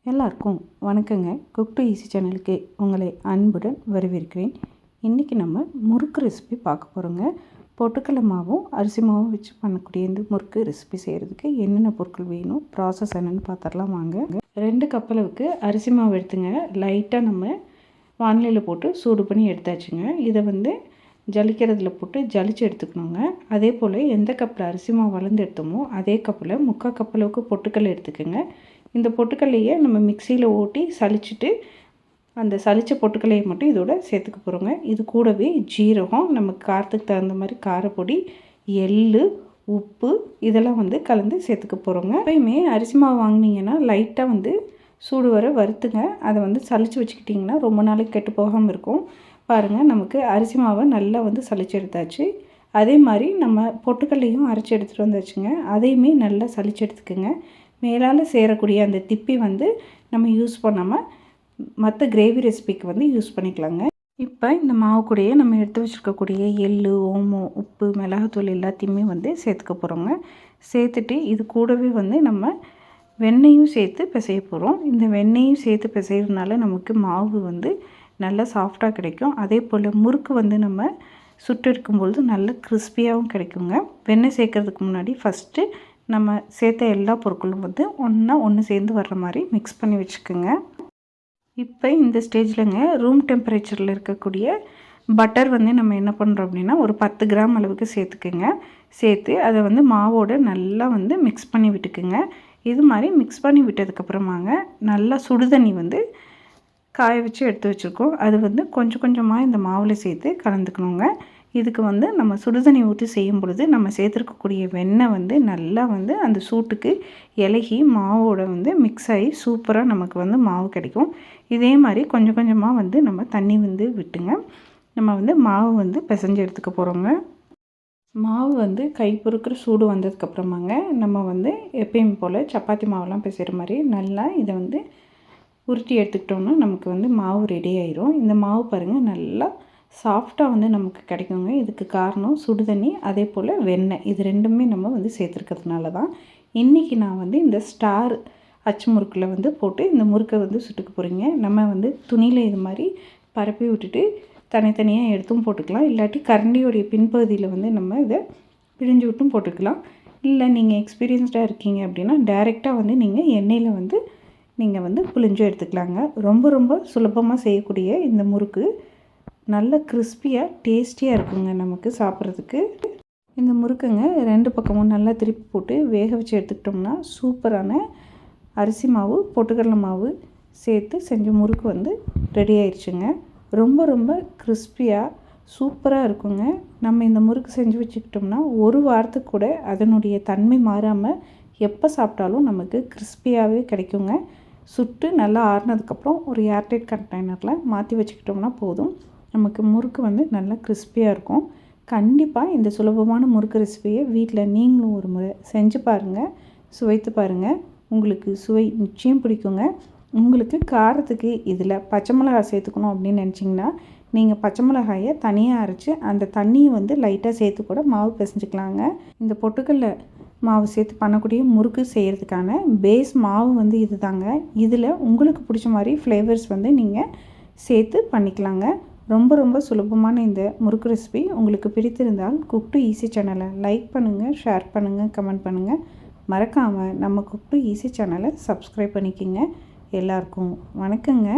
எல்லாருக்கும் வணக்கங்க. Cook to easy சேனலுக்கு உங்களை அன்புடன் வரவேற்கிறேன். இன்றைக்கி நம்ம முறுக்கு ரெசிபி பார்க்க போகிறோங்க. பொட்டுக்கடலை மாவும் அரிசி மாவும் வச்சு பண்ணக்கூடிய இந்த முறுக்கு ரெசிபி செய்கிறதுக்கு என்னென்ன பொருட்கள் வேணும், ப்ராசஸ் என்னென்னு பார்த்துடலாம் வாங்க. 2 கப் அளவுக்கு அரிசி மாவு எடுத்துங்க. லைட்டாக நம்ம வானிலையில் போட்டு சூடு பண்ணி எடுத்தாச்சுங்க. இதை ஜலிக்கிறதுல போட்டு ஜலிச்சு எடுத்துக்கணுங்க. அதே போல் எந்த கப்பில் அரிசி மாவு வளர்ந்து எடுத்தோமோ அதே கப்பில் 3/4 கப் அளவுக்கு பொட்டுக்கடலை எடுத்துக்கோங்க. இந்த பொட்டுக்கடலையை நம்ம மிக்சியில் ஓட்டி சலிச்சுட்டு அந்த சலித்த பொட்டுக்கடலையை மட்டும் இதோட சேர்த்துக்க போகிறோங்க. இது கூடவே ஜீரகம், நமக்கு காரத்துக்கு தகுந்த மாதிரி காரப்பொடி, எள், உப்பு இதெல்லாம் கலந்து சேர்த்துக்க போகிறோங்க. எப்பயுமே அரிசி மாவு வாங்கினீங்கன்னா லைட்டாக சூடு வர வறுத்துங்க. அதை சலிச்சு வச்சுக்கிட்டிங்கன்னா ரொம்ப நாளைக்கு கெட்டு போகாமல் இருக்கும். பாருங்கள், நமக்கு அரிசி மாவை நல்லா சலிச்சு எடுத்தாச்சு. அதே மாதிரி நம்ம பொட்டுக்கடலையும் அரைச்சி எடுத்துகிட்டு வந்தாச்சுங்க. அதையுமே நல்லா சலிச்சு எடுத்துக்கோங்க. மேலால் சேரக்கூடிய அந்த திப்பி நம்ம யூஸ் பண்ணாமல் மற்ற கிரேவி ரெசிபிக்கு யூஸ் பண்ணிக்கலாங்க. இப்போ இந்த மாவு கூடயே நம்ம எடுத்து வச்சுருக்கக்கூடிய எள், ஓமம், உப்பு, மிளகாத்தூள் எல்லாத்தையுமே சேர்த்துக்க போகிறோங்க. சேர்த்துட்டு இது கூடவே நம்ம வெண்ணெயும் சேர்த்து பிசைய போகிறோம். இந்த வெண்ணெயும் சேர்த்து பிசைகிறதுனால நமக்கு மாவு நல்லா சாஃப்டாக கிடைக்கும். அதே போல் முறுக்கு நம்ம சுட்டு எடுக்கும்பொழுது நல்ல கிறிஸ்பியாகவும் கிடைக்குங்க. வெண்ணெய் சேர்க்கறதுக்கு முன்னாடி ஃபஸ்ட்டு நம்ம சேர்த்த எல்லா பொருட்களும் ஒன்று சேர்ந்து வர்ற மாதிரி மிக்ஸ் பண்ணி வச்சுக்கோங்க. இப்போ இந்த ஸ்டேஜில்ங்க ரூம் டெம்பரேச்சரில் இருக்கக்கூடிய பட்டர் நம்ம என்ன பண்ணுறோம் அப்படின்னா ஒரு 10 கிராம் அளவுக்கு சேர்த்துக்குங்க. சேர்த்து அதை மாவோடு நல்லா மிக்ஸ் பண்ணி விட்டுக்குங்க. இது மாதிரி மிக்ஸ் பண்ணி விட்டதுக்கப்புறமாங்க நல்லா சுடுதண்ணி காய வச்சு எடுத்து வச்சுருக்கோம். அது கொஞ்சம் கொஞ்சமாக இந்த மாவில் சேர்த்து கலந்துக்கணுங்க. இதுக்கு நம்ம சுடுதண்ணி ஊற்றி செய்யும் பொழுது நம்ம சேர்த்துருக்கக்கூடிய வெண்ணெய் நல்லா அந்த சூட்டுக்கு இலகி மாவோட மிக்ஸ் ஆகி சூப்பராக நமக்கு மாவு கிடைக்கும். இதே மாதிரி கொஞ்சம் கொஞ்சமாக நம்ம தண்ணி விட்டுங்க. நம்ம மாவு பிசைஞ்சு எடுத்துக்க போகிறோங்க. மாவு கை பொறுக்கிற சூடு வந்ததுக்கப்புறமாங்க நம்ம எப்பயும் போல் சப்பாத்தி மாவெல்லாம் பிசைகிற மாதிரி நல்லா இதை உருட்டி எடுத்துக்கிட்டோன்னா நமக்கு மாவு ரெடி ஆயிரும். இந்த மாவு பாருங்கள் நல்லா சாஃப்டாக நமக்கு கிடைக்குங்க. இதுக்கு காரணம் சுடுதண்ணி, அதே போல் வெண்ணெய், இது ரெண்டுமே நம்ம சேர்த்துருக்கிறதுனால தான். இன்றைக்கி நான் இந்த ஸ்டார் அச்சு முறுக்கில் போட்டு இந்த முறுக்கை சுட்டுக்க போகிறீங்க. நம்ம துணியில் இது மாதிரி பரப்பி விட்டுட்டு தனித்தனியாக எடுத்தும் போட்டுக்கலாம். இல்லாட்டி கரண்டியோடைய பின்பகுதியில் நம்ம இதை பிழிஞ்சு விட்டும் போட்டுக்கலாம். இல்லை நீங்கள் எக்ஸ்பீரியன்ஸ்டாக இருக்கீங்க அப்படின்னா டைரெக்டாக நீங்கள் எண்ணெயில் நீங்கள் புழிஞ்சும் எடுத்துக்கலாங்க. ரொம்ப ரொம்ப சுலபமாக செய்யக்கூடிய இந்த முறுக்கு நல்ல கிறிஸ்பியாக டேஸ்டியாக இருக்குங்க நமக்கு சாப்பிட்றதுக்கு. இந்த முறுக்குங்க 2 பக்கமும் நல்லா திருப்பி போட்டு வேக வச்சு எடுத்துக்கிட்டோம்னா சூப்பரான அரிசி மாவு, பொட்டுக்கடலை மாவு சேர்த்து செஞ்ச முறுக்கு ரெடி ஆயிடுச்சுங்க. ரொம்ப ரொம்ப கிறிஸ்பியாக சூப்பராக இருக்குங்க. நம்ம இந்த முறுக்கு செஞ்சு வச்சுக்கிட்டோம்னா ஒரு வாரத்துக்கு கூட அதனுடைய தன்மை மாறாமல் எப்போ சாப்பிட்டாலும் நமக்கு கிறிஸ்பியாகவே கிடைக்குங்க. சுட்டு நல்லா ஆறுனதுக்கப்புறம் ஒரு ஏர்டைட் கண்டெய்னரில் மாற்றி வச்சுக்கிட்டோம்னா போதும். நமக்கு முறுக்கு நல்லா கிறிஸ்பியாக இருக்கும். கண்டிப்பாக இந்த சுலபமான முறுக்கு ரெசிபியை வீட்டில் நீங்களும் ஒரு முறை செஞ்சு பாருங்கள், சுவைத்து பாருங்கள். உங்களுக்கு சுவை நிச்சயம் பிடிக்குங்க. உங்களுக்கு காரத்துக்கு இதில் பச்சை மிளகாய் சேர்த்துக்கணும் அப்படின்னு நினச்சிங்கன்னா நீங்கள் பச்சை மிளகாயை தனியாக அரைச்சி அந்த தண்ணியை லைட்டாக சேர்த்து கூட மாவு பிசைஞ்சிக்கலாங்க. இந்த பொட்டுக்கடலை மாவு சேர்த்து பண்ணக்கூடிய முறுக்கு செய்கிறதுக்கான பேஸ் மாவு இது தாங்க. இதில் உங்களுக்கு பிடிச்ச மாதிரி ஃப்ளேவர்ஸ் நீங்கள் சேர்த்து பண்ணிக்கலாங்க. ரொம்ப ரொம்ப சுலபமான இந்த முறுக்கு ரெசிபி உங்களுக்கு பிடித்திருந்தால் குக் டு ஈஸி சேனலை லைக் பண்ணுங்கள், ஷேர் பண்ணுங்கள், கமெண்ட் பண்ணுங்கள். மறக்காமல் நம்ம குக் டு ஈஸி சேனலை சப்ஸ்கிரைப் பண்ணிக்கோங்க. எல்லாருக்கும் வணக்கங்க.